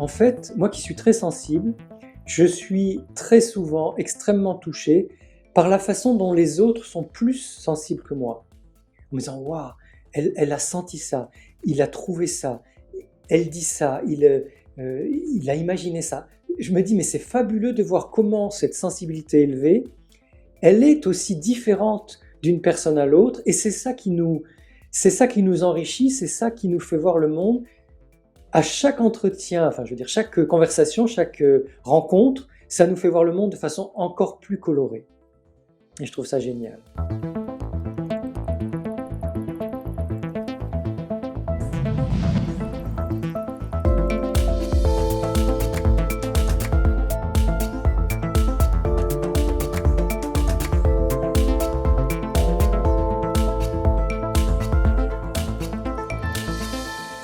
En fait, moi qui suis très sensible, je suis très souvent extrêmement touché par la façon dont les autres sont plus sensibles que moi. En me disant: «Waouh, elle a senti ça, il a trouvé ça, elle dit ça, il a imaginé ça». Je me dis: «Mais c'est fabuleux de voir comment cette sensibilité élevée, elle est aussi différente d'une personne à l'autre et c'est ça qui nous enrichit, c'est ça qui nous fait voir le monde à chaque entretien, enfin je veux dire chaque conversation, chaque rencontre, ça nous fait voir le monde de façon encore plus colorée et je trouve ça génial.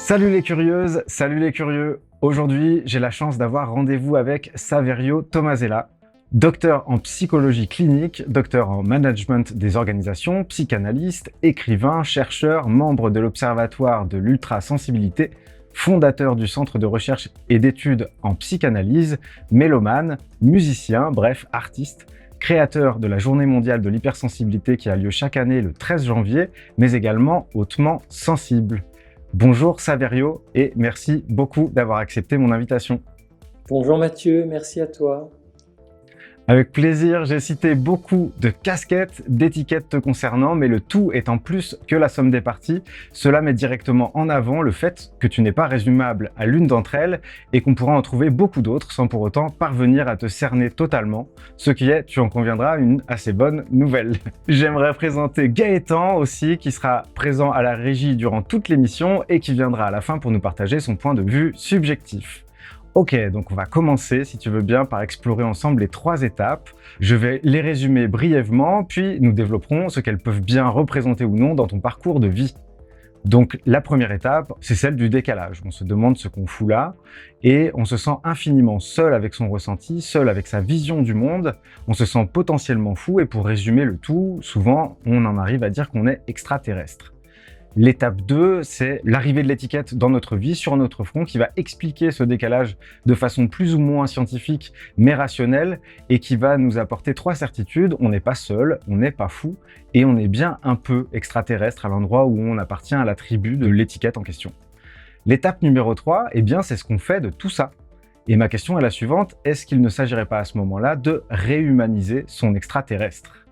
Salut les curieuses, salut les curieux. Aujourd'hui, j'ai la chance d'avoir rendez-vous avec Saverio Tomasella, docteur en psychologie clinique, docteur en management des organisations, psychanalyste, écrivain, chercheur, membre de l'Observatoire de l'ultrasensibilité, fondateur du Centre de recherche et d'études en psychanalyse, mélomane, musicien, bref, artiste, créateur de la Journée mondiale de l'hypersensibilité qui a lieu chaque année le 13 janvier, mais également hautement sensible. Bonjour Saverio et merci beaucoup d'avoir accepté mon invitation. Bonjour Mathieu, merci à toi. Avec plaisir, j'ai cité beaucoup de casquettes, d'étiquettes te concernant, mais le tout étant plus que la somme des parties, cela met directement en avant le fait que tu n'es pas résumable à l'une d'entre elles et qu'on pourra en trouver beaucoup d'autres sans pour autant parvenir à te cerner totalement, ce qui est, tu en conviendras, une assez bonne nouvelle. J'aimerais présenter Gaëtan aussi, qui sera présent à la régie durant toute l'émission et qui viendra à la fin pour nous partager son point de vue subjectif. Ok, donc on va commencer, si tu veux bien, par explorer ensemble les 3 étapes. Je vais les résumer brièvement, puis nous développerons ce qu'elles peuvent bien représenter ou non dans ton parcours de vie. Donc la première étape, c'est celle du décalage. On se demande ce qu'on fout là, et on se sent infiniment seul avec son ressenti, seul avec sa vision du monde, on se sent potentiellement fou, et pour résumer le tout, souvent on en arrive à dire qu'on est extraterrestre. L'étape 2, c'est l'arrivée de l'étiquette dans notre vie, sur notre front, qui va expliquer ce décalage de façon plus ou moins scientifique, mais rationnelle, et qui va nous apporter 3 certitudes. On n'est pas seul, on n'est pas fou, et on est bien un peu extraterrestre à l'endroit où on appartient à la tribu de l'étiquette en question. L'étape numéro 3, eh bien, c'est ce qu'on fait de tout ça. Et ma question est la suivante, est-ce qu'il ne s'agirait pas à ce moment-là de réhumaniser son extraterrestre ?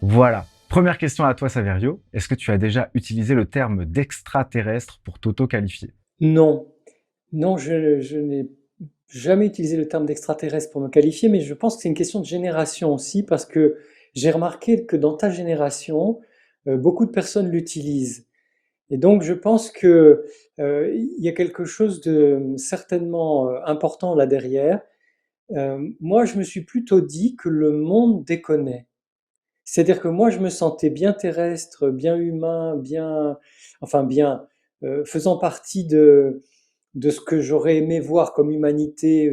Voilà. Première question à toi, Saverio. Est-ce que tu as déjà utilisé le terme d'extraterrestre pour t'auto-qualifier ? Non, non, je n'ai jamais utilisé le terme d'extraterrestre pour me qualifier, mais je pense que c'est une question de génération aussi, parce que j'ai remarqué que dans ta génération, beaucoup de personnes l'utilisent. Et donc je pense que il y a quelque chose de certainement important là derrière. Moi, je me suis plutôt dit que le monde déconnait. C'est-à-dire que moi, je me sentais bien terrestre, bien humain, bien, enfin bien, faisant partie de ce que j'aurais aimé voir comme humanité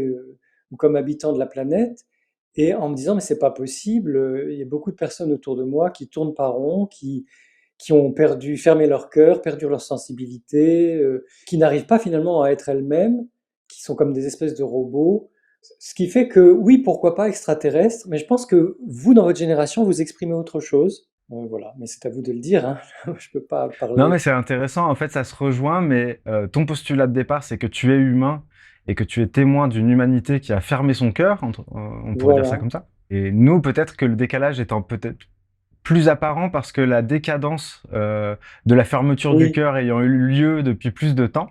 ou comme habitant de la planète, et en me disant, mais c'est pas possible, il y a beaucoup de personnes autour de moi qui tournent par rond, qui ont fermé leur cœur, perdu leur sensibilité, qui n'arrivent pas finalement à être elles-mêmes, qui sont comme des espèces de robots. Ce qui fait que oui, pourquoi pas extraterrestre, mais je pense que vous, dans votre génération, vous exprimez autre chose. Voilà, mais c'est à vous de le dire, hein. Je peux pas Non, parler. mais c'est intéressant. En fait, ça se rejoint, mais ton postulat de départ, c'est que tu es humain et que tu es témoin d'une humanité qui a fermé son cœur, on pourrait dire ça Voilà. comme ça. Et nous, peut-être que le décalage étant peut-être plus apparent parce que la décadence de la fermeture du Oui, cœur ayant eu lieu depuis plus de temps,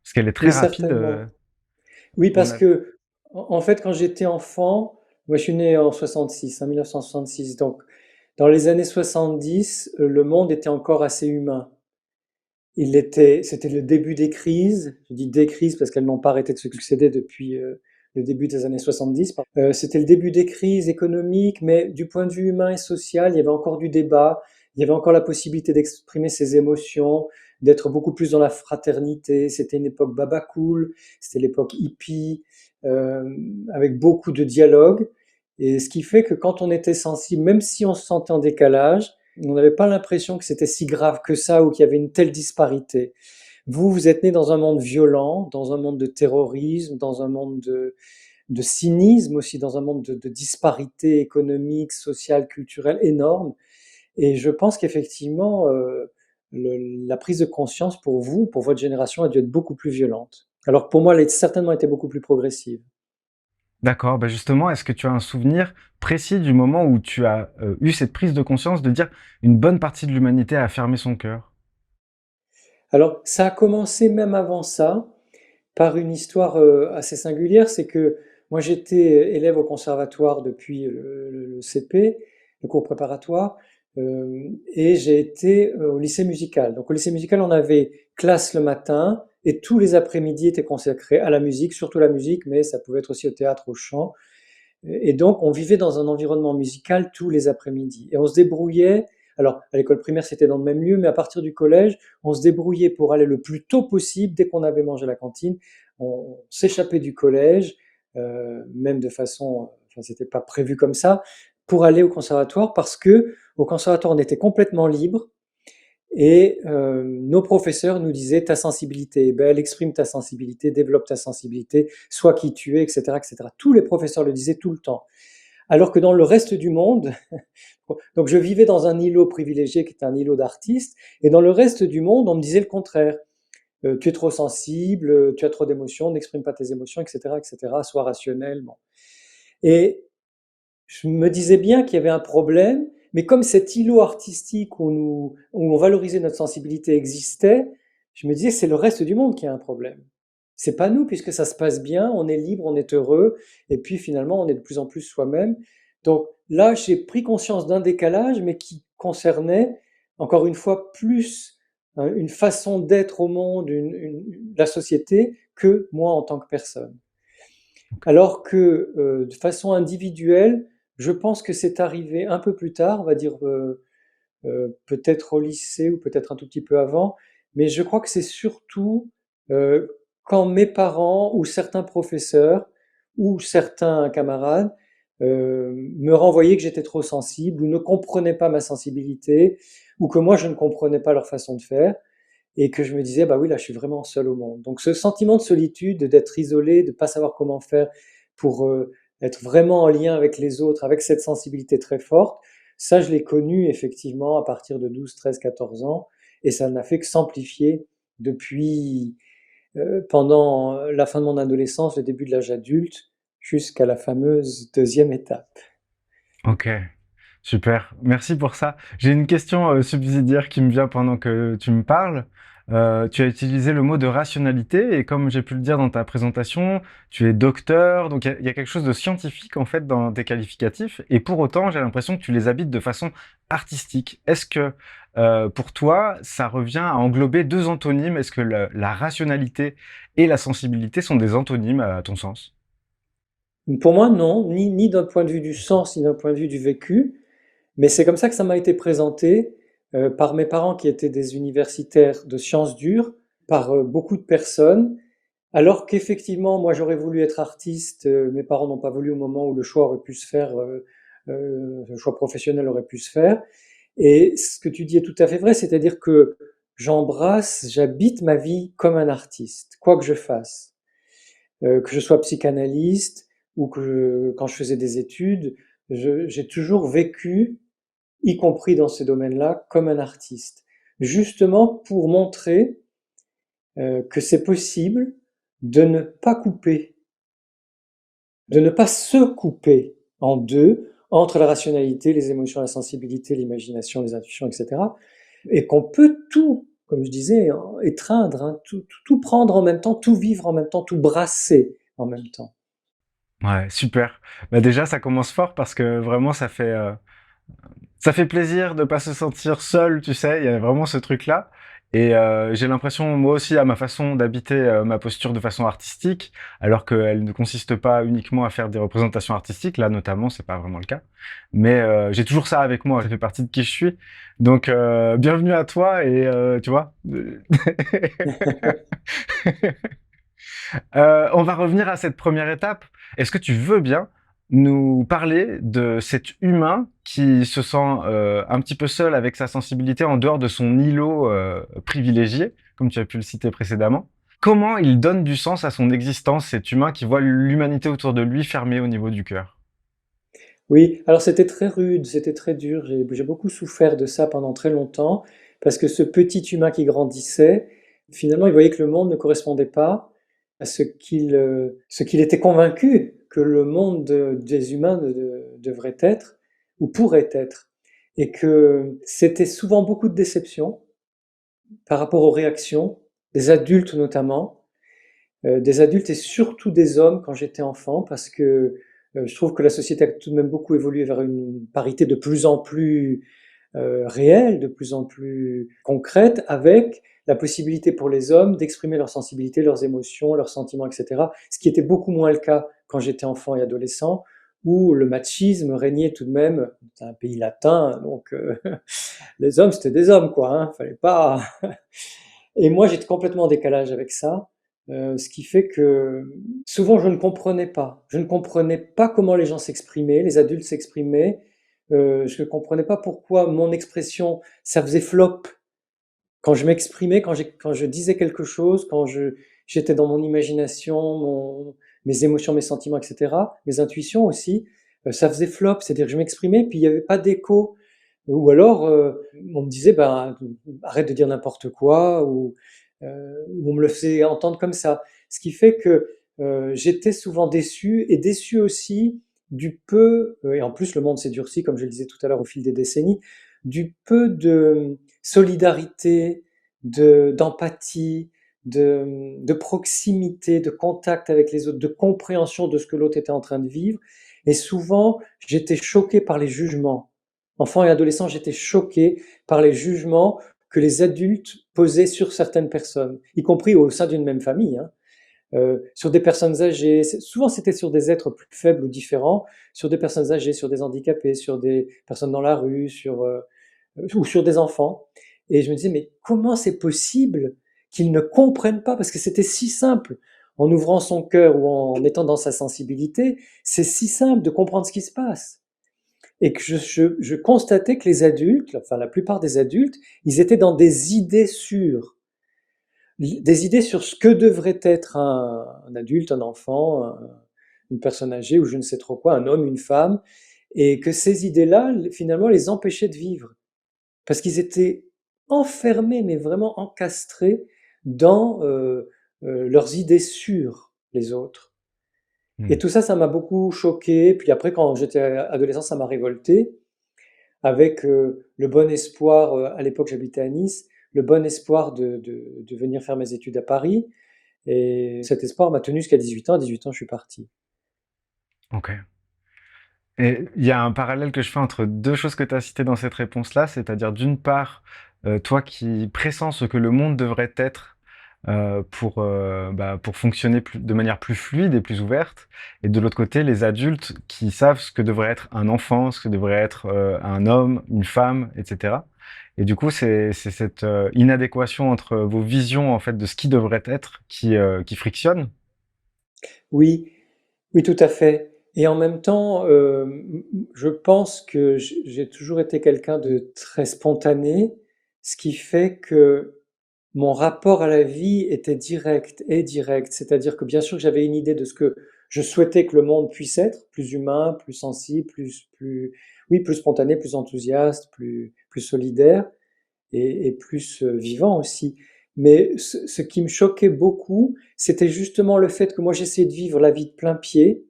parce qu'elle est très oui, rapide, certainement. Oui, on parce a... que, en fait, quand j'étais enfant, moi je suis né en 66, en 1966, donc dans les années 70, le monde était encore assez humain. C'était le début des crises. Je dis des crises parce qu'elles n'ont pas arrêté de se succéder depuis le début des années 70. C'était le début des crises économiques, mais du point de vue humain et social, il y avait encore du débat. Il y avait encore la possibilité d'exprimer ses émotions, d'être beaucoup plus dans la fraternité. C'était une époque baba cool, c'était l'époque hippie, euh, avec beaucoup de dialogue. Et ce qui fait que quand on était sensible, même si on se sentait en décalage, on n'avait pas l'impression que c'était si grave que ça ou qu'il y avait une telle disparité. Vous, vous êtes né dans un monde violent, dans un monde de terrorisme, dans un monde de cynisme aussi, dans un monde de disparité économique, sociale, culturelle énorme. Et je pense qu'effectivement, la prise de conscience pour vous, pour votre génération, a dû être beaucoup plus violente. Alors que pour moi, elle a certainement été beaucoup plus progressive. D'accord, bah justement, est-ce que tu as un souvenir précis du moment où tu as eu cette prise de conscience de dire une bonne partie de l'humanité a fermé son cœur? Alors, ça a commencé même avant ça, par une histoire assez singulière, c'est que moi j'étais élève au conservatoire depuis le CP, le cours préparatoire, et j'ai été au lycée musical. Donc au lycée musical, on avait classe le matin et tous les après-midi étaient consacrés à la musique, surtout la musique, mais ça pouvait être aussi au théâtre, au chant. Et donc, on vivait dans un environnement musical tous les après-midi. Et on se débrouillait. Alors, à l'école primaire, c'était dans le même lieu, mais à partir du collège, on se débrouillait pour aller le plus tôt possible, dès qu'on avait mangé à la cantine. On s'échappait du collège, même de façon, enfin, c'était pas prévu comme ça, pour aller au conservatoire, parce que au conservatoire, on était complètement libre. Et nos professeurs nous disaient ta sensibilité est belle, exprime ta sensibilité, développe ta sensibilité, sois qui tu es, etc., etc. Tous les professeurs le disaient tout le temps. Alors que dans le reste du monde, donc je vivais dans un îlot privilégié qui était un îlot d'artistes, et dans le reste du monde, on me disait le contraire. Tu es trop sensible, tu as trop d'émotions, n'exprime pas tes émotions, etc., etc., sois rationnel. Bon. Et je me disais bien qu'il y avait un problème, mais comme cet îlot artistique où on valorisait notre sensibilité existait, je me disais c'est le reste du monde qui a un problème. C'est pas nous, puisque ça se passe bien, on est libre, on est heureux, et puis finalement on est de plus en plus soi-même. Donc là, j'ai pris conscience d'un décalage, mais qui concernait encore une fois plus une façon d'être au monde, la société, que moi en tant que personne. Alors que de façon individuelle, je pense que c'est arrivé un peu plus tard, on va dire peut-être au lycée ou peut-être un tout petit peu avant, mais je crois que c'est surtout euh, quand mes parents ou certains professeurs ou certains camarades me renvoyaient que j'étais trop sensible ou ne comprenaient pas ma sensibilité ou que moi je ne comprenais pas leur façon de faire et que je me disais bah oui là je suis vraiment seul au monde. Donc ce sentiment de solitude, d'être isolé, de ne pas savoir comment faire pour être vraiment en lien avec les autres, avec cette sensibilité très forte, ça je l'ai connu effectivement à partir de 12, 13, 14 ans et ça n'a fait que s'amplifier depuis pendant la fin de mon adolescence, le début de l'âge adulte, jusqu'à la fameuse deuxième étape. Ok, super. Merci pour ça. J'ai une question subsidiaire qui me vient pendant que tu me parles. Tu as utilisé le mot de rationalité et comme j'ai pu le dire dans ta présentation, tu es docteur, donc il y a quelque chose de scientifique en fait dans tes qualificatifs et pour autant j'ai l'impression que tu les habites de façon artistique. Est-ce que pour toi ça revient à englober deux antonymes? Est-ce que la rationalité et la sensibilité sont des antonymes à ton sens? Pour moi, non, ni d'un point de vue du sens, ni d'un point de vue du vécu, mais c'est comme ça que ça m'a été présenté par mes parents qui étaient des universitaires de sciences dures, par beaucoup de personnes, alors qu'effectivement, moi j'aurais voulu être artiste, mes parents n'ont pas voulu au moment où le choix aurait pu se faire, le choix professionnel aurait pu se faire. Et ce que tu dis est tout à fait vrai, c'est-à-dire que j'habite ma vie comme un artiste, quoi que je fasse. Que je sois psychanalyste ou quand je faisais des études, j'ai toujours vécu, y compris dans ces domaines-là, comme un artiste. Justement pour montrer que c'est possible de ne pas couper, de ne pas se couper en deux entre la rationalité, les émotions, la sensibilité, l'imagination, les intuitions, etc. Et qu'on peut tout, comme je disais, étreindre, hein, tout prendre en même temps, tout vivre en même temps, tout brasser en même temps. Ouais, super. Bah déjà, ça commence fort parce que vraiment, ça fait plaisir de pas se sentir seul, tu sais. Il y a vraiment ce truc-là. Et j'ai l'impression, moi aussi, à ma façon d'habiter ma posture de façon artistique, alors qu'elle ne consiste pas uniquement à faire des représentations artistiques. Là, notamment, c'est pas vraiment le cas. Mais j'ai toujours ça avec moi. Ça fait partie de qui je suis. Donc, bienvenue à toi. Et tu vois. On va revenir à cette première étape. Est-ce que tu veux bien nous parler de cet humain qui se sent un petit peu seul avec sa sensibilité en dehors de son îlot privilégié? comme tu as pu le citer précédemment. Comment il donne du sens à son existence, cet humain qui voit l'humanité autour de lui fermée au niveau du cœur? Oui, alors c'était très rude, c'était très dur. J'ai beaucoup souffert de ça pendant très longtemps, parce que ce petit humain qui grandissait, finalement, il voyait que le monde ne correspondait pas à ce qu'il était convaincu que le monde des humains devrait être ou pourrait être. Et que c'était souvent beaucoup de déception par rapport aux réactions des adultes notamment, des adultes et surtout des hommes quand j'étais enfant, parce que je trouve que la société a tout de même beaucoup évolué vers une parité de plus en plus réelle, de plus en plus concrète, avec la possibilité pour les hommes d'exprimer leur sensibilité, leurs émotions, leurs sentiments, etc. Ce qui était beaucoup moins le cas quand j'étais enfant et adolescent, où le machisme régnait tout de même. C'est un pays latin, donc les hommes c'était des hommes, quoi. Hein, fallait pas. Et moi, j'étais complètement en décalage avec ça, ce qui fait que souvent je ne comprenais pas. Je ne comprenais pas comment les gens s'exprimaient, les adultes s'exprimaient. Je ne comprenais pas pourquoi mon expression, ça faisait flop quand je m'exprimais, quand je disais quelque chose, j'étais dans mon imagination, mes émotions, mes sentiments, etc., mes intuitions aussi, ça faisait flop, c'est-à-dire que je m'exprimais, puis il n'y avait pas d'écho. Ou alors, on me disait, ben, arrête de dire n'importe quoi, ou on me le faisait entendre comme ça. Ce qui fait que j'étais souvent déçu, et déçu aussi du peu, et en plus le monde s'est durci, comme je le disais tout à l'heure, au fil des décennies, du peu de solidarité, d'empathie, de proximité, de contact avec les autres, de compréhension de ce que l'autre était en train de vivre. Et souvent, j'étais choqué par les jugements. Enfant et adolescent, j'étais choqué par les jugements que les adultes posaient sur certaines personnes, y compris au sein d'une même famille, hein. Sur des personnes âgées, souvent c'était sur des êtres plus faibles ou différents, sur des personnes âgées, sur des handicapés, sur des personnes dans la rue, ou sur des enfants. Et je me disais, mais comment c'est possible qu'ils ne comprennent pas? Parce que c'était si simple. En ouvrant son cœur ou en étant dans sa sensibilité, c'est si simple de comprendre ce qui se passe. Et que je constatais que les adultes, enfin la plupart des adultes, ils étaient dans des idées sur ce que devrait être un adulte, un enfant, une personne âgée ou je ne sais trop quoi, un homme, une femme, et que ces idées-là, finalement, les empêchaient de vivre. Parce qu'ils étaient enfermés, mais vraiment encastrés dans leurs idées sur les autres. Et Hmm. tout ça, ça m'a beaucoup choqué. Puis après, quand j'étais adolescent, ça m'a révolté, avec le bon espoir, à l'époque j'habitais à Nice, le bon espoir de venir faire mes études à Paris. Et cet espoir m'a tenu jusqu'à 18 ans. À 18 ans, je suis parti. Ok. Et il y a un parallèle que je fais entre deux choses que tu as citées dans cette réponse-là, c'est-à-dire d'une part, toi qui pressens ce que le monde devrait être pour fonctionner de manière plus fluide et plus ouverte, et de l'autre côté, les adultes qui savent ce que devrait être un enfant, ce que devrait être un homme, une femme, etc. Et du coup, c'est cette inadéquation entre vos visions en fait de ce qui devrait être qui frictionne. Oui, oui, tout à fait. Et en même temps, je pense que j'ai toujours été quelqu'un de très spontané, ce qui fait que mon rapport à la vie était direct et direct. C'est-à-dire que bien sûr que j'avais une idée de ce que je souhaitais que le monde puisse être, plus humain, plus sensible, oui, plus spontané, plus enthousiaste, plus solidaire et plus vivant aussi. Mais ce qui me choquait beaucoup, c'était justement le fait que moi j'essayais de vivre la vie de plein pied,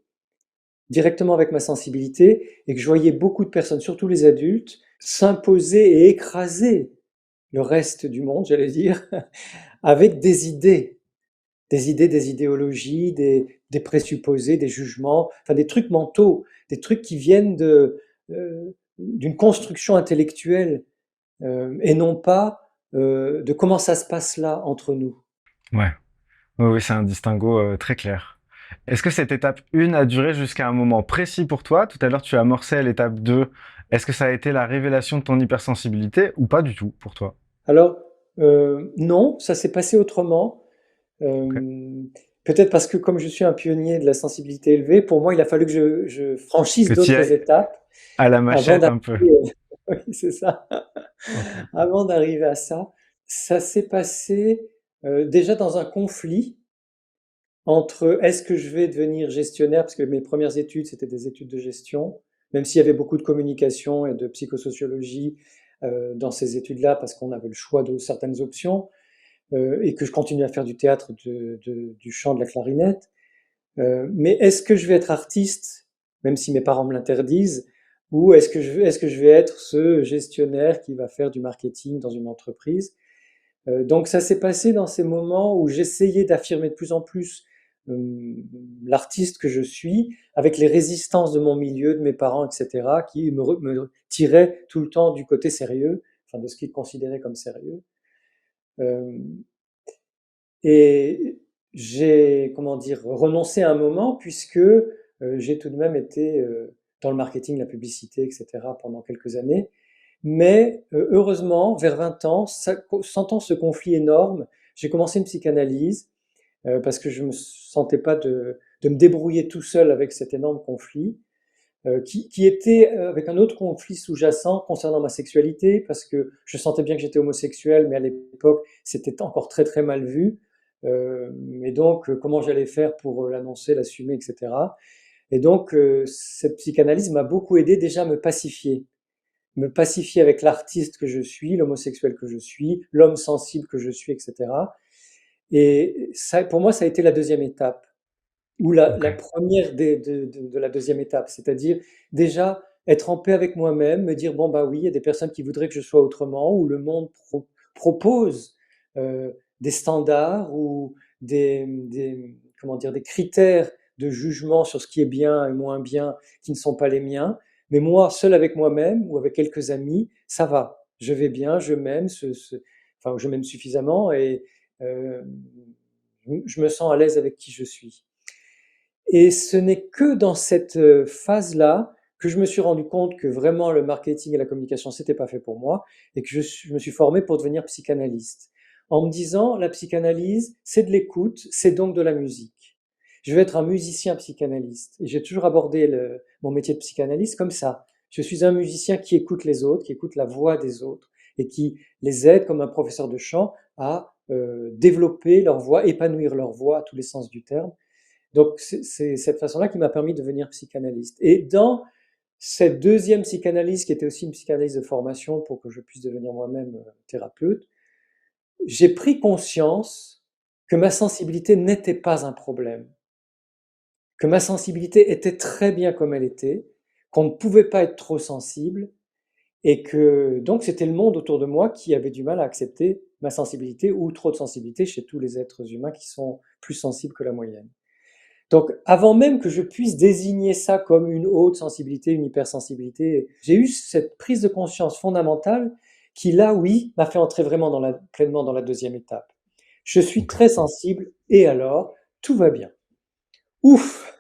directement avec ma sensibilité, et que je voyais beaucoup de personnes, surtout les adultes, s'imposer et écraser le reste du monde, j'allais dire, avec des idées, des idéologies, des présupposés, des jugements, enfin des trucs mentaux, des trucs qui viennent d'une construction intellectuelle, et non pas de comment ça se passe là entre nous. Ouais. Oui, oui, c'est un distinguo très clair. Est-ce que cette étape 1 a duré jusqu'à un moment précis pour toi? Tout à l'heure, tu as amorcé à l'étape 2. Est-ce que ça a été la révélation de ton hypersensibilité ou pas du tout pour toi? Alors, non, ça s'est passé autrement. Ok. Peut-être parce que comme je suis un pionnier de la sensibilité élevée, pour moi, il a fallu que je franchisse Que tu y d'autres ailles étapes à la avant machette un peu. d'arriver, oui, c'est ça, Ok. avant d'arriver à ça. Ça s'est passé. déjà dans un conflit entre est-ce que je vais devenir gestionnaire, parce que mes premières études, c'était des études de gestion, même s'il y avait beaucoup de communication et de psychosociologie dans ces études-là, parce qu'on avait le choix de certaines options, et que je continue à faire du théâtre, du chant, de la clarinette. Mais est-ce que je vais être artiste, même si mes parents me l'interdisent, ou est-ce que je vais être ce gestionnaire qui va faire du marketing dans une entreprise? Donc ça s'est passé dans ces moments où j'essayais d'affirmer de plus en plus l'artiste que je suis, avec les résistances de mon milieu, de mes parents, etc., qui me tiraient tout le temps du côté sérieux, enfin de ce qu'ils considéraient comme sérieux. Euh, et j'ai, comment dire, renoncé à un moment puisque j'ai tout de même été dans le marketing, la publicité, etc. pendant quelques années. Mais heureusement, vers 20 ans, sentant ce conflit énorme, j'ai commencé une psychanalyse parce que je me sentais pas de me débrouiller tout seul avec cet énorme conflit, qui était avec un autre conflit sous-jacent concernant ma sexualité, parce que je sentais bien que j'étais homosexuel, mais à l'époque, c'était encore très très mal vu. Et donc, comment j'allais faire pour l'annoncer, l'assumer, etc. Et donc, cette psychanalyse m'a beaucoup aidé déjà à me pacifier avec l'artiste que je suis, l'homosexuel que je suis, l'homme sensible que je suis, etc. Et ça, pour moi, ça a été la deuxième étape, ou Ok. la première de la deuxième étape, c'est-à-dire déjà être en paix avec moi-même, me dire, bon, bah oui, il y a des personnes qui voudraient que je sois autrement, ou le monde propose des standards ou comment dire, des critères de jugement sur ce qui est bien et moins bien qui ne sont pas les miens. Mais moi, seul avec moi-même ou avec quelques amis, ça va. Je vais bien, je m'aime, enfin, je m'aime suffisamment et euh, je me sens à l'aise avec qui je suis. Et ce n'est que dans cette phase-là que je me suis rendu compte que vraiment le marketing et la communication, c'était pas fait pour moi, et que je me suis formé pour devenir psychanalyste. En me disant, la psychanalyse, c'est de l'écoute, c'est donc de la musique. Je vais être un musicien psychanalyste. Et j'ai toujours abordé mon métier de psychanalyste comme ça. Je suis un musicien qui écoute les autres, qui écoute la voix des autres, et qui les aide, comme un professeur de chant, à développer leur voix, épanouir leur voix à tous les sens du terme. Donc c'est cette façon-là qui m'a permis de devenir psychanalyste. Et dans cette deuxième psychanalyse, qui était aussi une psychanalyse de formation pour que je puisse devenir moi-même thérapeute, j'ai pris conscience que ma sensibilité n'était pas un problème, que ma sensibilité était très bien comme elle était, qu'on ne pouvait pas être trop sensible, et que donc c'était le monde autour de moi qui avait du mal à accepter ma sensibilité ou trop de sensibilité chez tous les êtres humains qui sont plus sensibles que la moyenne. Donc, avant même que je puisse désigner ça comme une haute sensibilité, une hypersensibilité, j'ai eu cette prise de conscience fondamentale qui, là, oui, m'a fait entrer vraiment pleinement dans la deuxième étape. Je suis Ok. très sensible et alors, tout va bien. Ouf!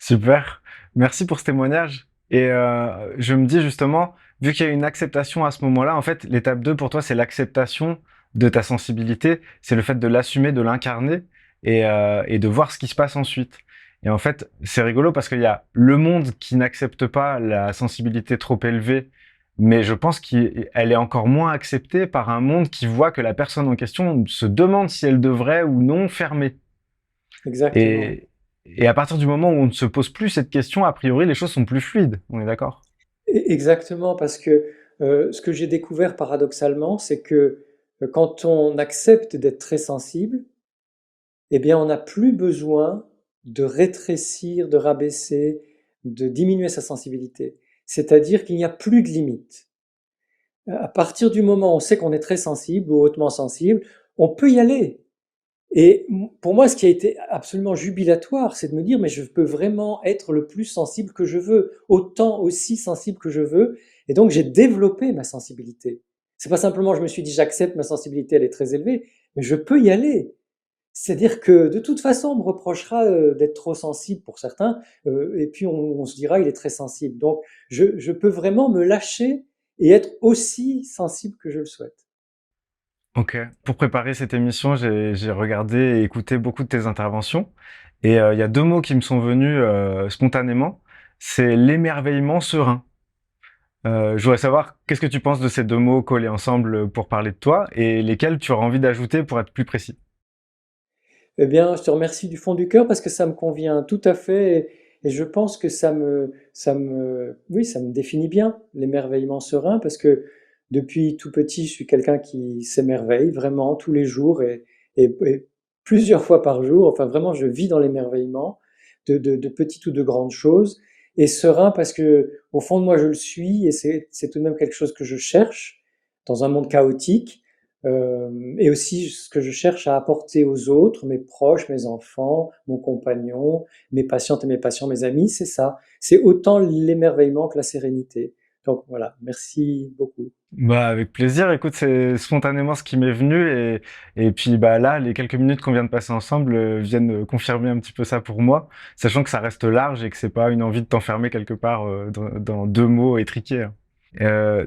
Super. Merci pour ce témoignage. Et je me dis justement, vu qu'il y a une acceptation à ce moment-là, en fait, l'étape 2 pour toi, c'est l'acceptation de ta sensibilité, c'est le fait de l'assumer, de l'incarner et de voir ce qui se passe ensuite. Et en fait, c'est rigolo parce qu'il y a le monde qui n'accepte pas la sensibilité trop élevée, mais je pense qu'elle est encore moins acceptée par un monde qui voit que la personne en question se demande si elle devrait ou non fermer. Exactement. Et, et à partir du moment où on ne se pose plus cette question, a priori, les choses sont plus fluides. On est d'accord? Exactement, parce que ce que j'ai découvert paradoxalement, c'est que quand on accepte d'être très sensible, eh bien, on n'a plus besoin de rétrécir, de rabaisser, de diminuer sa sensibilité. C'est-à-dire qu'il n'y a plus de limite. À partir du moment où on sait qu'on est très sensible ou hautement sensible, on peut y aller. Et pour moi, ce qui a été absolument jubilatoire, c'est de me dire, mais je peux vraiment être le plus sensible que je veux, autant aussi sensible que je veux. Et donc, j'ai développé ma sensibilité. C'est pas simplement, je me suis dit, j'accepte ma sensibilité, elle est très élevée, mais je peux y aller. C'est-à-dire que de toute façon, on me reprochera d'être trop sensible pour certains, et puis on se dira il est très sensible. Donc je peux vraiment me lâcher et être aussi sensible que je le souhaite. Ok. Pour préparer cette émission, j'ai regardé et écouté beaucoup de tes interventions. Et il y a deux mots qui me sont venus spontanément. C'est l'émerveillement serein. Je voudrais savoir qu'est-ce que tu penses de ces deux mots collés ensemble pour parler de toi et lesquels tu aurais envie d'ajouter pour être plus précis. Eh bien, je te remercie du fond du cœur parce que ça me convient tout à fait et je pense que oui, ça me définit bien, l'émerveillement serein, parce que depuis tout petit, je suis quelqu'un qui s'émerveille vraiment tous les jours et plusieurs fois par jour. Enfin, vraiment, je vis dans l'émerveillement de petites ou de grandes choses. Et serein parce que, au fond de moi, je le suis et c'est tout de même quelque chose que je cherche dans un monde chaotique. Et aussi ce que je cherche à apporter aux autres, mes proches, mes enfants, mon compagnon, mes patientes et mes patients, mes amis, c'est ça. C'est autant l'émerveillement que la sérénité. Donc voilà, merci beaucoup. Bah avec plaisir, écoute, c'est spontanément ce qui m'est venu et puis bah là, les quelques minutes qu'on vient de passer ensemble viennent confirmer un petit peu ça pour moi, sachant que ça reste large et que c'est pas une envie de t'enfermer quelque part dans deux mots étriqués, hein.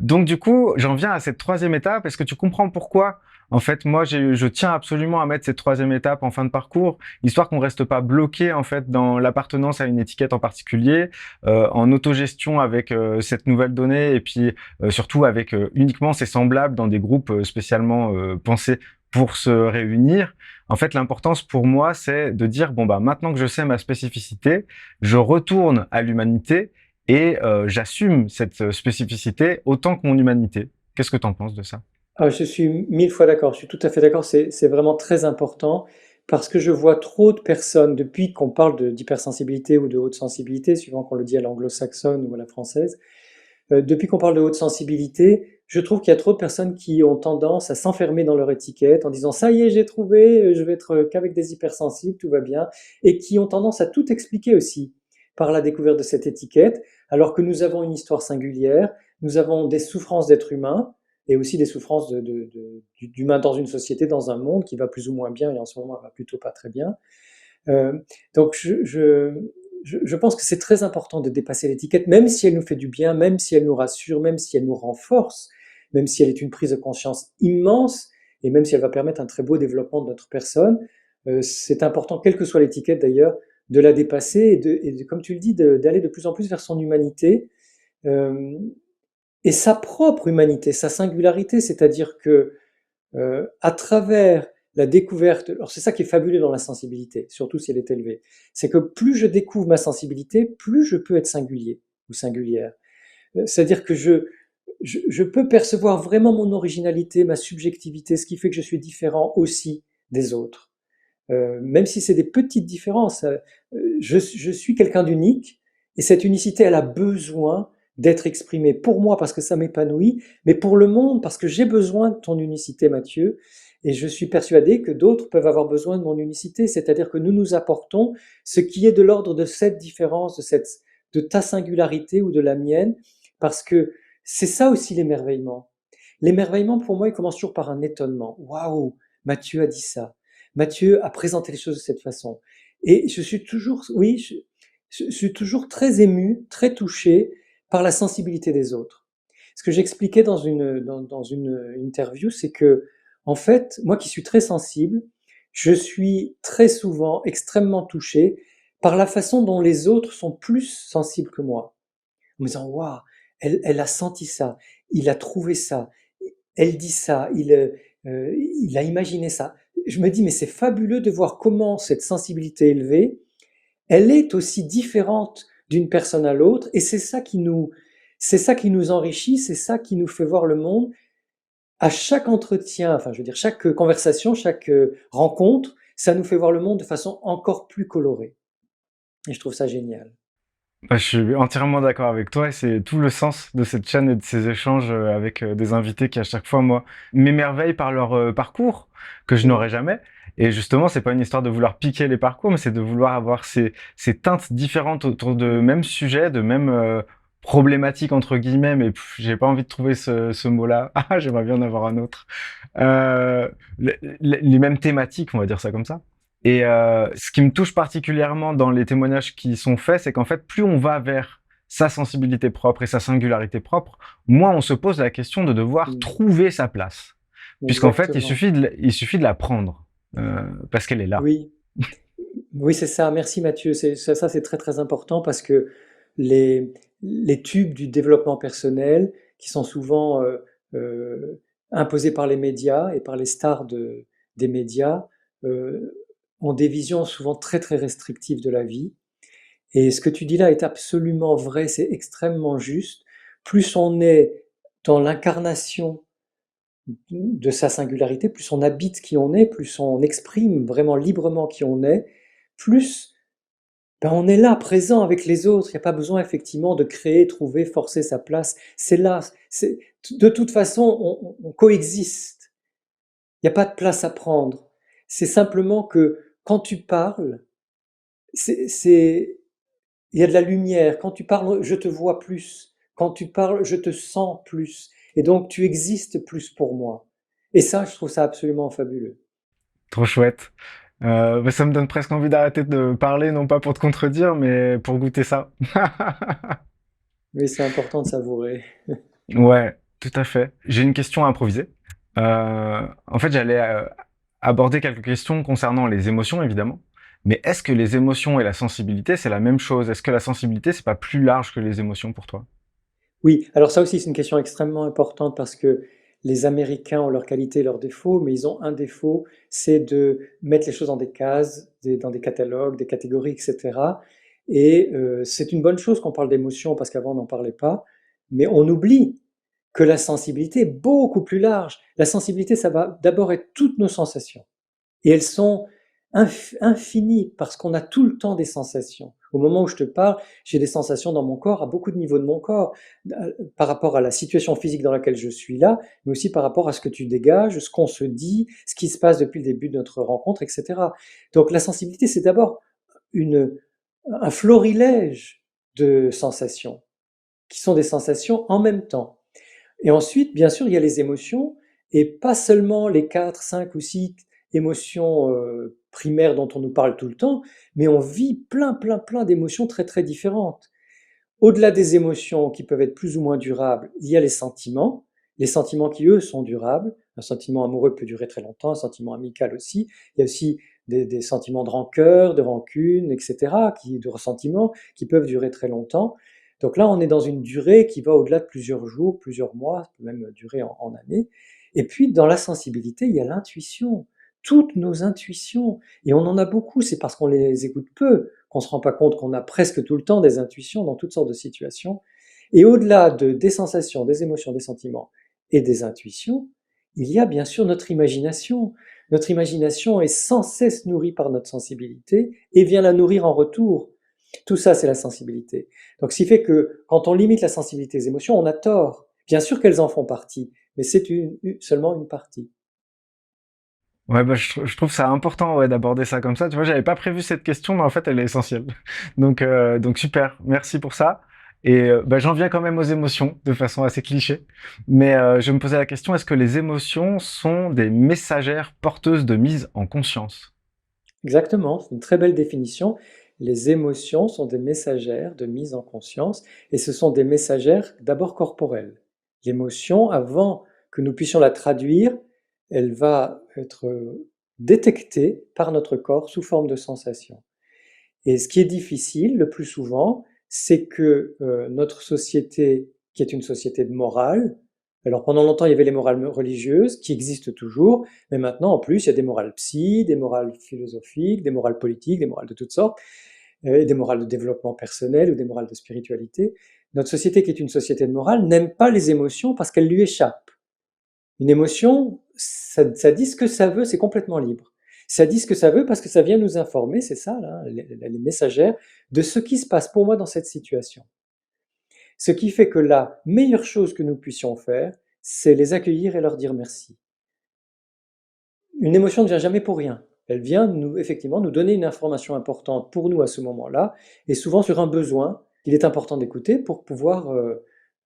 Donc du coup, j'en viens à cette troisième étape. Est-ce que tu comprends pourquoi, en fait, moi, je tiens absolument à mettre cette troisième étape en fin de parcours, histoire qu'on reste pas bloqué, en fait, dans l'appartenance à une étiquette en particulier, en autogestion avec cette nouvelle donnée, et puis surtout avec uniquement ses semblables dans des groupes spécialement pensés pour se réunir. En fait, l'importance pour moi, c'est de dire, bon, bah, maintenant que je sais ma spécificité, je retourne à l'humanité et j'assume cette spécificité autant que mon humanité. Qu'est-ce que tu en penses de ça? Ah, je suis mille fois d'accord, je suis tout à fait d'accord, c'est vraiment très important parce que je vois trop de personnes, depuis qu'on parle d'hypersensibilité ou de haute sensibilité, suivant qu'on le dit à l'anglo-saxonne ou à la française, depuis qu'on parle de haute sensibilité, je trouve qu'il y a trop de personnes qui ont tendance à s'enfermer dans leur étiquette en disant ça y est, j'ai trouvé, je vais être qu'avec des hypersensibles, tout va bien, et qui ont tendance à tout expliquer aussi par la découverte de cette étiquette, alors que nous avons une histoire singulière, nous avons des souffrances d'êtres humains et aussi des souffrances d'humains dans une société, dans un monde qui va plus ou moins bien et en ce moment va plutôt pas très bien. Euh, donc je pense que c'est très important de dépasser l'étiquette, même si elle nous fait du bien, même si elle nous rassure, même si elle nous renforce, même si elle est une prise de conscience immense, et même si elle va permettre un très beau développement de notre personne. C'est important, quelle que soit l'étiquette d'ailleurs, de la dépasser comme tu le dis, d'aller de plus en plus vers son humanité. Euh, et sa propre humanité, sa singularité, c'est-à-dire que à travers la découverte, alors c'est ça qui est fabuleux dans la sensibilité, surtout si elle est élevée, c'est que plus je découvre ma sensibilité, plus je peux être singulier ou singulière. C'est-à-dire que je peux percevoir vraiment mon originalité, ma subjectivité, ce qui fait que je suis différent aussi des autres. Même si c'est des petites différences, je suis quelqu'un d'unique et cette unicité, elle a besoin d'être exprimée pour moi parce que ça m'épanouit, mais pour le monde parce que j'ai besoin de ton unicité, Mathieu. Et je suis persuadé que d'autres peuvent avoir besoin de mon unicité, c'est-à-dire que nous nous apportons ce qui est de l'ordre de cette différence, de ta singularité ou de la mienne, parce que c'est ça aussi l'émerveillement. L'émerveillement, pour moi, il commence toujours par un étonnement. Waouh, Mathieu a dit ça. Mathieu a présenté les choses de cette façon. Et je suis toujours, oui, je suis toujours très ému, très touché par la sensibilité des autres. Ce que j'expliquais dans une interview, c'est que, en fait, moi qui suis très sensible, je suis très souvent extrêmement touché par la façon dont les autres sont plus sensibles que moi. En me disant, waouh, elle a senti ça, il a trouvé ça, elle dit ça, il a imaginé ça. Je me dis, mais c'est fabuleux de voir comment cette sensibilité élevée, elle est aussi différente d'une personne à l'autre, et c'est ça qui nous enrichit, c'est ça qui nous fait voir le monde. À chaque entretien, enfin, je veux dire, chaque conversation, chaque rencontre, ça nous fait voir le monde de façon encore plus colorée. Et je trouve ça génial. Bah, je suis entièrement d'accord avec toi et c'est tout le sens de cette chaîne et de ces échanges avec des invités qui à chaque fois, moi, m'émerveillent par leur parcours que je n'aurais Mm. jamais. Et justement, c'est pas une histoire de vouloir piquer les parcours, mais c'est de vouloir avoir ces teintes différentes autour de mêmes sujets, de mêmes problématiques entre guillemets, mais j'ai pas envie de trouver ce mot-là. Ah, j'aimerais bien en avoir un autre. Euh, les mêmes thématiques, on va dire ça comme ça. Et ce qui me touche particulièrement dans les témoignages qui sont faits, c'est qu'en fait, plus on va vers sa sensibilité propre et sa singularité propre, moins on se pose la question de devoir Mm. trouver sa place. Puisqu'en fait, Exactement. il suffit de la prendre, parce qu'elle est là. Oui. Oui, c'est ça. Merci Mathieu. Ça, c'est très très important parce que les, les tubes du développement personnel qui sont souvent imposés par les médias et par les stars des médias ont des visions souvent très très restrictives de la vie. Et ce que tu dis là est absolument vrai, c'est extrêmement juste. Plus on est dans l'incarnation de sa singularité, plus on habite qui on est, plus on exprime vraiment librement qui on est, plus on est là, présent avec les autres. Il n'y a pas besoin effectivement de créer, trouver, forcer sa place. C'est là. De toute façon, on coexiste. Il n'y a pas de place à prendre. C'est simplement que quand tu parles, il y a de la lumière. Quand tu parles, je te vois plus. Quand tu parles, je te sens plus. Et donc, tu existes plus pour moi. Et ça, je trouve ça absolument fabuleux. Trop chouette. Ça me donne presque envie d'arrêter de parler, non pas pour te contredire, mais pour goûter ça. Mais c'est important de savourer. Ouais, tout à fait. J'ai une question à improviser. En fait, j'allais aborder quelques questions concernant les émotions, évidemment. Mais est-ce que les émotions et la sensibilité, c'est la même chose? Est-ce que la sensibilité, c'est pas plus large que les émotions pour toi? Oui, alors ça aussi, c'est une question extrêmement importante parce que les Américains ont leurs qualités et leurs défauts, mais ils ont un défaut, c'est de mettre les choses dans des cases, dans des catalogues, des catégories, etc. Et c'est une bonne chose qu'on parle d'émotions parce qu'avant on n'en parlait pas, mais on oublie que la sensibilité est beaucoup plus large. La sensibilité, ça va d'abord être toutes nos sensations. Et elles sont infinies parce qu'on a tout le temps des sensations. Au moment où je te parle, j'ai des sensations dans mon corps, à beaucoup de niveaux de mon corps, par rapport à la situation physique dans laquelle je suis là, mais aussi par rapport à ce que tu dégages, ce qu'on se dit, ce qui se passe depuis le début de notre rencontre, etc. Donc la sensibilité, c'est d'abord un florilège de sensations, qui sont des sensations en même temps. Et ensuite, bien sûr, il y a les émotions, et pas seulement les 4, 5 ou 6 émotions primaires dont on nous parle tout le temps, mais on vit plein d'émotions très très différentes. Au-delà des émotions qui peuvent être plus ou moins durables, il y a les sentiments qui, eux, sont durables. Un sentiment amoureux peut durer très longtemps, un sentiment amical aussi. Il y a aussi des sentiments de rancœur, de rancune, etc., de ressentiment, qui peuvent durer très longtemps. Donc là, on est dans une durée qui va au-delà de plusieurs jours, plusieurs mois, ça peut même durer en années. Et puis, dans la sensibilité, il y a l'intuition, toutes nos intuitions. Et on en a beaucoup, c'est parce qu'on les écoute peu qu'on se rend pas compte qu'on a presque tout le temps des intuitions dans toutes sortes de situations. Et au-delà des sensations, des émotions, des sentiments et des intuitions, il y a bien sûr notre imagination. Notre imagination est sans cesse nourrie par notre sensibilité et vient la nourrir en retour. Tout ça, c'est la sensibilité. Donc, ce qui fait que quand on limite la sensibilité des émotions, on a tort. Bien sûr qu'elles en font partie, mais c'est seulement une partie. Ouais, je trouve ça important, ouais, d'aborder ça comme ça. Tu vois, j'avais pas prévu cette question, mais en fait, elle est essentielle. Donc super, merci pour ça. Et j'en viens quand même aux émotions, de façon assez cliché. Mais je me posais la question, est-ce que les émotions sont des messagères porteuses de mise en conscience? Exactement, c'est une très belle définition. Les émotions sont des messagères de mise en conscience et ce sont des messagères d'abord corporelles. L'émotion, avant que nous puissions la traduire, elle va être détectée par notre corps sous forme de sensation. Et ce qui est difficile le plus souvent, c'est que notre société, qui est une société de morale, alors pendant longtemps il y avait les morales religieuses qui existent toujours, mais maintenant en plus il y a des morales psy, des morales philosophiques, des morales politiques, des morales de toutes sortes, et des morales de développement personnel ou des morales de spiritualité. Notre société qui est une société de morale n'aime pas les émotions parce qu'elles lui échappent. Une émotion, ça dit ce que ça veut, c'est complètement libre. Ça dit ce que ça veut parce que ça vient nous informer, c'est ça, là, les messagères, de ce qui se passe pour moi dans cette situation. Ce qui fait que la meilleure chose que nous puissions faire, c'est les accueillir et leur dire merci. Une émotion ne vient jamais pour rien. Elle vient effectivement nous donner une information importante pour nous à ce moment-là, et souvent sur un besoin qu'il est important d'écouter pour pouvoir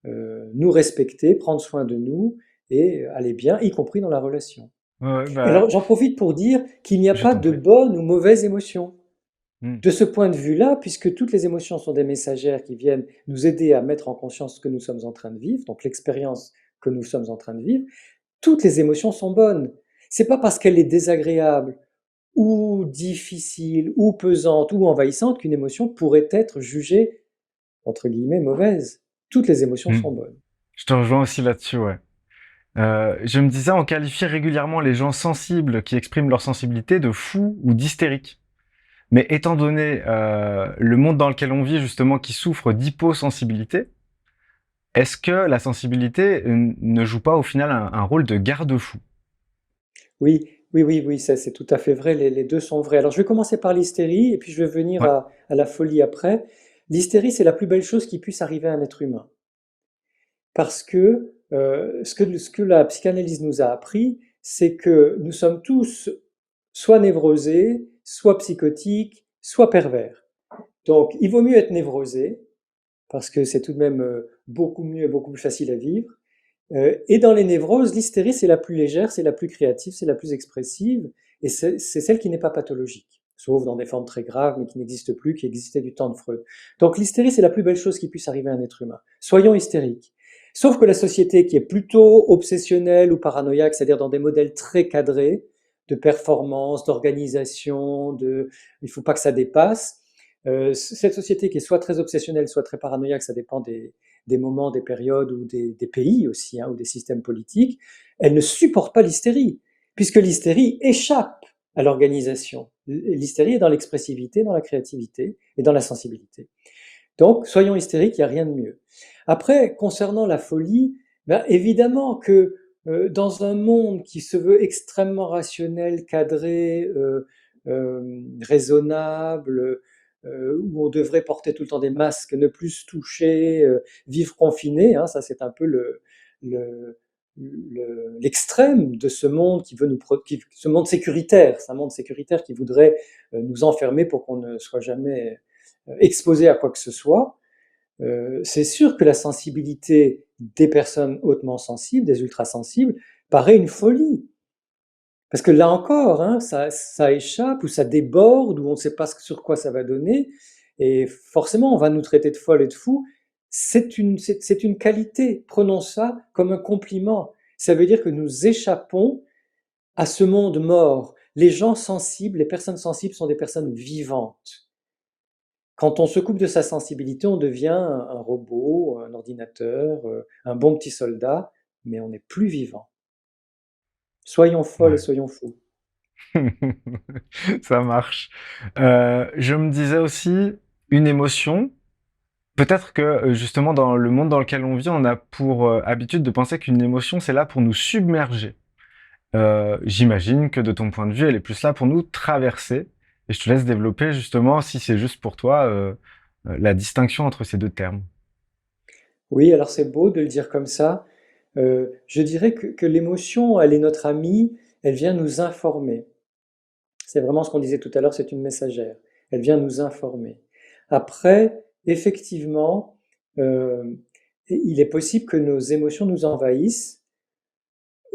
nous respecter, prendre soin de nous et aller bien, y compris dans la relation. Ouais, ouais, Et alors, j'en profite pour dire qu'il n'y a je pas t'en de prie. bonnes ou mauvaises émotions. Hmm. De ce point de vue-là, puisque toutes les émotions sont des messagères qui viennent nous aider à mettre en conscience ce que nous sommes en train de vivre, donc l'expérience que nous sommes en train de vivre, toutes les émotions sont bonnes. C'est pas parce qu'elle est désagréable ou difficile ou pesante ou envahissante qu'une émotion pourrait être jugée entre guillemets, mauvaise. Toutes les émotions Hmm. sont bonnes. Je te rejoins aussi là-dessus, ouais. Je me disais, on qualifie régulièrement les gens sensibles qui expriment leur sensibilité de fous ou d'hystériques. Mais étant donné le monde dans lequel on vit, justement, qui souffre d'hyposensibilité, est-ce que la sensibilité ne joue pas au final un rôle de garde-fou? Oui, oui, oui, oui, ça c'est tout à fait vrai, les deux sont vrais. Alors je vais commencer par l'hystérie et puis je vais venir Ouais, à la folie après. L'hystérie, c'est la plus belle chose qui puisse arriver à un être humain. Parce que ce que la psychanalyse nous a appris, c'est que nous sommes tous soit névrosés, soit psychotiques, soit pervers. Donc il vaut mieux être névrosé, parce que c'est tout de même beaucoup mieux et beaucoup plus facile à vivre. Et dans les névroses, l'hystérie, c'est la plus légère, c'est la plus créative, c'est la plus expressive, et c'est celle qui n'est pas pathologique, sauf dans des formes très graves, mais qui n'existent plus, qui existaient du temps de Freud. Donc l'hystérie, c'est la plus belle chose qui puisse arriver à un être humain. Soyons hystériques. Sauf que la société qui est plutôt obsessionnelle ou paranoïaque, c'est-à-dire dans des modèles très cadrés, de performance, d'organisation, il ne faut pas que ça dépasse, cette société qui est soit très obsessionnelle, soit très paranoïaque, ça dépend des moments, des périodes ou des pays aussi, hein, ou des systèmes politiques, elle ne supporte pas l'hystérie, puisque l'hystérie échappe à l'organisation. L'hystérie est dans l'expressivité, dans la créativité et dans la sensibilité. Donc, soyons hystériques, il n'y a rien de mieux. Après, concernant la folie, ben, évidemment que dans un monde qui se veut extrêmement rationnel, cadré, raisonnable, où on devrait porter tout le temps des masques, ne plus se toucher, vivre confiné, hein, ça c'est un peu le, l'extrême de ce monde qui veut ce monde sécuritaire, c'est un monde sécuritaire qui voudrait nous enfermer pour qu'on ne soit jamais exposé à quoi que ce soit. C'est sûr que la sensibilité des personnes hautement sensibles, des ultrasensibles, paraît une folie. Parce que là encore, hein, ça échappe ou ça déborde ou on ne sait pas sur quoi ça va donner. Et forcément, on va nous traiter de folles et de fous. C'est une qualité. Prenons ça comme un compliment. Ça veut dire que nous échappons à ce monde mort. Les gens sensibles, les personnes sensibles sont des personnes vivantes. Quand on se coupe de sa sensibilité, on devient un robot, un ordinateur, un bon petit soldat, mais on n'est plus vivant. Soyons folles et ouais. soyons fous. Ça marche. Je me disais aussi, une émotion, peut-être que justement dans le monde dans lequel on vit, on a pour habitude de penser qu'une émotion, c'est là pour nous submerger. J'imagine que de ton point de vue, elle est plus là pour nous traverser. Et je te laisse développer justement, si c'est juste pour toi, la distinction entre ces deux termes. Oui, alors c'est beau de le dire comme ça. Je dirais que l'émotion, elle est notre amie, elle vient nous informer. C'est vraiment ce qu'on disait tout à l'heure, c'est une messagère. Elle vient nous informer. Après, effectivement, euh, il est possible que nos émotions nous envahissent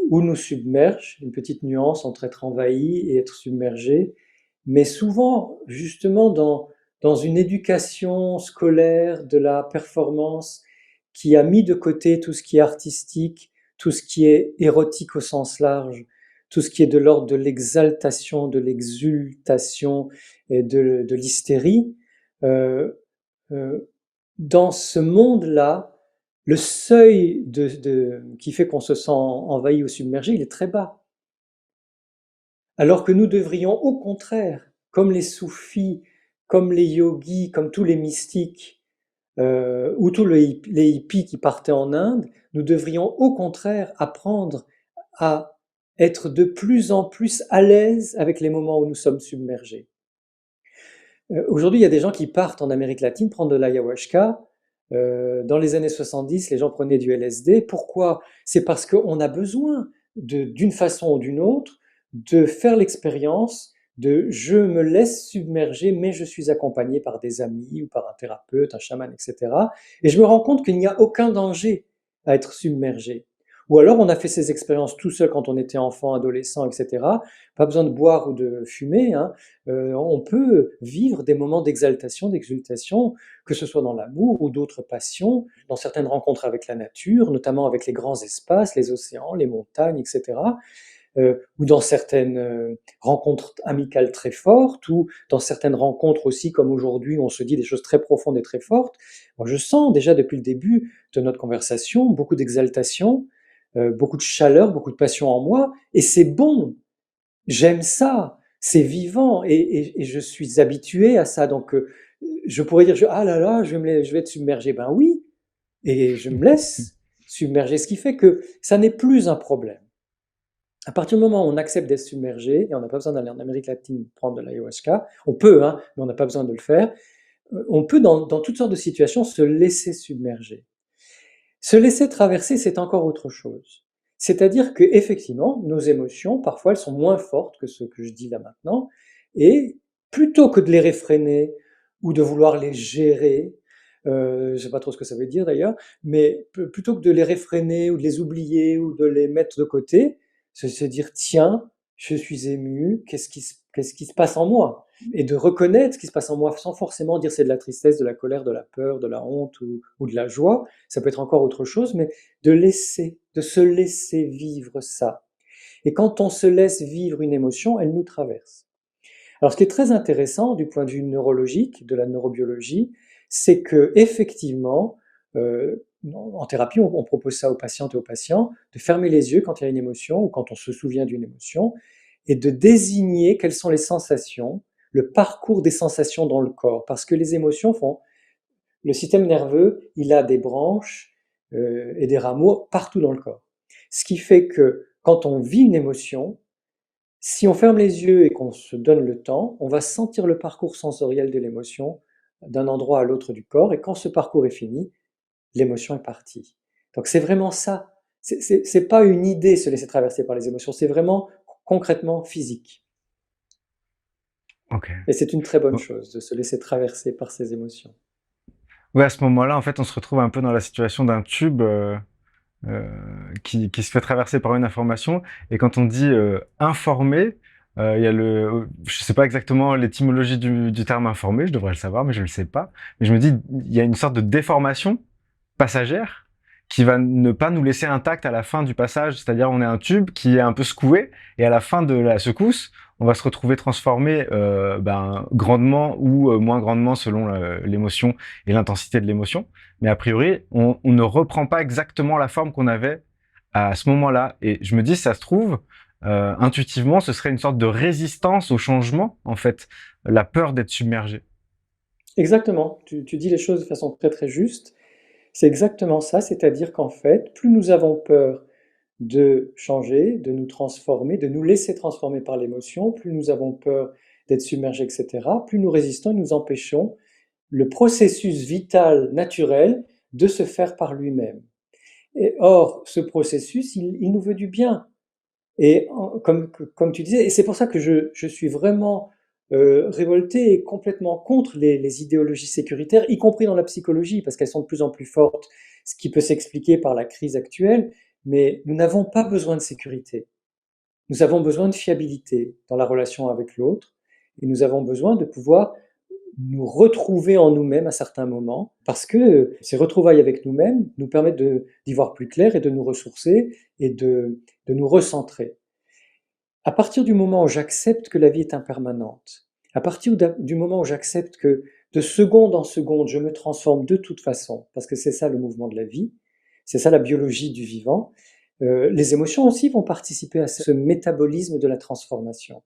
ou nous submergent, une petite nuance entre être envahi et être submergé, mais souvent, justement, dans une éducation scolaire de la performance qui a mis de côté tout ce qui est artistique, tout ce qui est érotique au sens large, tout ce qui est de l'ordre de l'exaltation, de l'exultation et de l'hystérie, euh, euh, dans ce monde-là, le seuil qui fait qu'on se sent envahi ou submergé, il est très bas. Alors que nous devrions au contraire, comme les soufis, comme les yogis, comme tous les mystiques, ou tous les hippies qui partaient en Inde, nous devrions au contraire apprendre à être de plus en plus à l'aise avec les moments où nous sommes submergés. Aujourd'hui, il y a des gens qui partent en Amérique latine prendre de l'ayahuasca. Dans les années 70, les gens prenaient du LSD. Pourquoi? C'est parce qu'on a besoin, d'une façon ou d'une autre, de faire l'expérience de je me laisse submerger, mais je suis accompagné par des amis ou par un thérapeute, un chaman, etc. Et je me rends compte qu'il n'y a aucun danger à être submergé. Ou alors on a fait ces expériences tout seul quand on était enfant, adolescent, etc. Pas besoin de boire ou de fumer, hein. On peut vivre des moments d'exaltation, d'exultation, que ce soit dans l'amour ou d'autres passions, dans certaines rencontres avec la nature, notamment avec les grands espaces, les océans, les montagnes, etc. ou dans certaines rencontres amicales très fortes, ou dans certaines rencontres aussi, comme aujourd'hui, où on se dit des choses très profondes et très fortes. Moi, je sens déjà depuis le début de notre conversation beaucoup d'exaltation, beaucoup de chaleur, beaucoup de passion en moi, et c'est bon. J'aime ça, c'est vivant, et je suis habitué à ça. Donc, je pourrais dire, ah là là, je vais être submergé. Ben oui, et je me laisse submerger, ce qui fait que ça n'est plus un problème. À partir du moment où on accepte d'être submergé, et on n'a pas besoin d'aller en Amérique latine prendre de l'ayahuasca, on peut, hein, mais on n'a pas besoin de le faire, on peut dans toutes sortes de situations se laisser submerger. Se laisser traverser, c'est encore autre chose. C'est-à-dire que effectivement, nos émotions, parfois, elles sont moins fortes que ce que je dis là maintenant, et plutôt que de les réfréner ou de vouloir les gérer, je ne sais pas trop ce que ça veut dire d'ailleurs, mais plutôt que de les réfréner ou de les oublier ou de les mettre de côté, c'est se dire tiens, je suis ému, qu'est-ce qui se passe en moi? Et de reconnaître ce qui se passe en moi sans forcément dire c'est de la tristesse, de la colère, de la peur, de la honte ou de la joie, ça peut être encore autre chose, mais de se laisser vivre ça. Et quand on se laisse vivre une émotion, elle nous traverse. Alors ce qui est très intéressant du point de vue neurologique, de la neurobiologie, c'est que effectivement, en thérapie, on propose ça aux patientes et aux patients, de fermer les yeux quand il y a une émotion ou quand on se souvient d'une émotion, et de désigner quelles sont les sensations, le parcours des sensations dans le corps, parce que les émotions font... Le système nerveux, il a des branches et des rameaux partout dans le corps. Ce qui fait que quand on vit une émotion, si on ferme les yeux et qu'on se donne le temps, on va sentir le parcours sensoriel de l'émotion d'un endroit à l'autre du corps, et quand ce parcours est fini, l'émotion est partie. Donc c'est vraiment ça. C'est pas une idée se laisser traverser par les émotions, c'est vraiment concrètement physique. Ok. Et c'est une très bonne chose de se laisser traverser par ces émotions. Ouais, à ce moment-là, en fait, on se retrouve un peu dans la situation d'un tube qui se fait traverser par une information. Et quand on dit informer, il y a je sais pas exactement l'étymologie du terme informer, je devrais le savoir, mais je le sais pas. Mais je me dis, il y a une sorte de déformation passagère qui va ne pas nous laisser intact à la fin du passage. C'est-à-dire, on est un tube qui est un peu secoué, et à la fin de la secousse, on va se retrouver transformé grandement ou moins grandement selon l'émotion et l'intensité de l'émotion. Mais a priori, on ne reprend pas exactement la forme qu'on avait à ce moment-là. Et je me dis, ça se trouve, intuitivement, ce serait une sorte de résistance au changement, en fait, la peur d'être submergé. Exactement, tu dis les choses de façon très très juste. C'est exactement ça, c'est-à-dire qu'en fait, plus nous avons peur de changer, de nous transformer, de nous laisser transformer par l'émotion, plus nous avons peur d'être submergés, etc., plus nous résistons et nous empêchons le processus vital, naturel, de se faire par lui-même. Et or, ce processus, il nous veut du bien. Et comme tu disais, et c'est pour ça que je suis vraiment révolté et complètement contre les idéologies sécuritaires, y compris dans la psychologie, parce qu'elles sont de plus en plus fortes, ce qui peut s'expliquer par la crise actuelle, mais nous n'avons pas besoin de sécurité. Nous avons besoin de fiabilité dans la relation avec l'autre, et nous avons besoin de pouvoir nous retrouver en nous-mêmes à certains moments, parce que ces retrouvailles avec nous-mêmes nous permettent d'y voir plus clair et de nous ressourcer et de nous recentrer. À partir du moment où j'accepte que la vie est impermanente, à partir du moment où j'accepte que de seconde en seconde, je me transforme de toute façon, parce que c'est ça le mouvement de la vie, c'est ça la biologie du vivant, les émotions aussi vont participer à ce métabolisme de la transformation.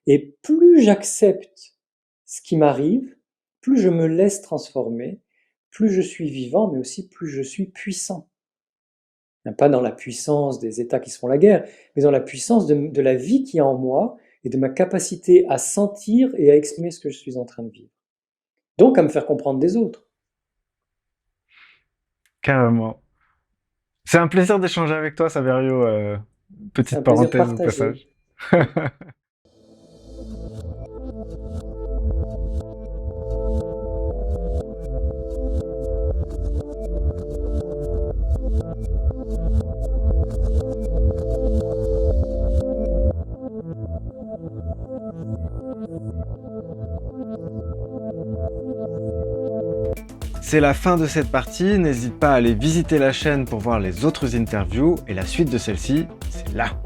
Et plus j'accepte ce qui m'arrive, plus je me laisse transformer, plus je suis vivant, mais aussi plus je suis puissant. Pas dans la puissance des États qui se font la guerre, mais dans la puissance de la vie qui est en moi et de ma capacité à sentir et à exprimer ce que je suis en train de vivre. Donc à me faire comprendre des autres. Carrément. C'est un plaisir d'échanger avec toi, Saverio. C'est Petite un plaisir parenthèse au partagé. passage. C'est la fin de cette partie, n'hésite pas à aller visiter la chaîne pour voir les autres interviews, et la suite de celle-ci, c'est là.